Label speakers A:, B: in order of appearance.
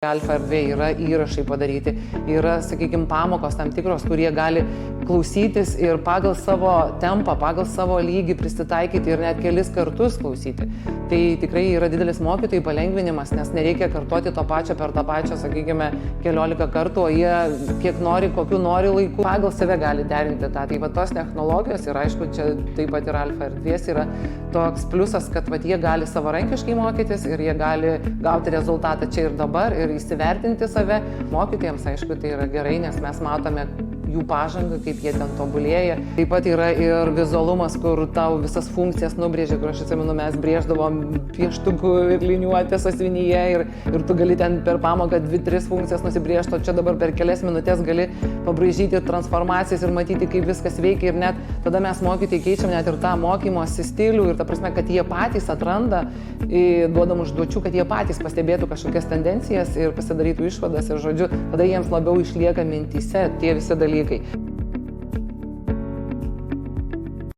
A: Alfa erdvė yra įrašai padaryti, yra, sakykime, pamokos tam tikros, kurie gali klausytis ir pagal savo tempą, pagal savo lygį prisitaikyti ir net kelis kartus klausyti. Tai tikrai yra didelis mokytojų palengvinimas, nes nereikia kartoti to pačio per tą pačią, sakykime, 14 kartų, o jie kiek nori, kokiu nori laiku, pagal save gali derinti tą. Tai va tos technologijos ir aišku, čia taip pat ir Alfa erdvės yra toks pliusas, kad va, jie gali savarankiškai mokytis ir jie gali gauti rezultatą čia ir dabar ir įsivertinti save. Mokytojams, aišku, tai yra gerai, nes mes matome jų pažangą, kaip jie ten tobulėja. Taip pat yra ir vizualumas, kur tau visas funkcijas nubrėžia, kur aš atsimenu, mes brėždavom pieštukų ir liniuotę sąsiuvinyje ir tu gali ten per pamoką 2-3 funkcijas nusibrėžti, o čia dabar per kelias minutės gali pabraižyti transformacijas ir matyti, kaip viskas veikia ir net tada mes mokytojai keičiam net ir tą mokymosi stilių ir ta prasme, kad jie patys atranda, duodam užduočių, kad jie patys pastebėtų kažkokias tendencijas ir pasidarytų išvadas ir žodžiu, tada jiems labiau išlieka mintyse tie visi dalykai.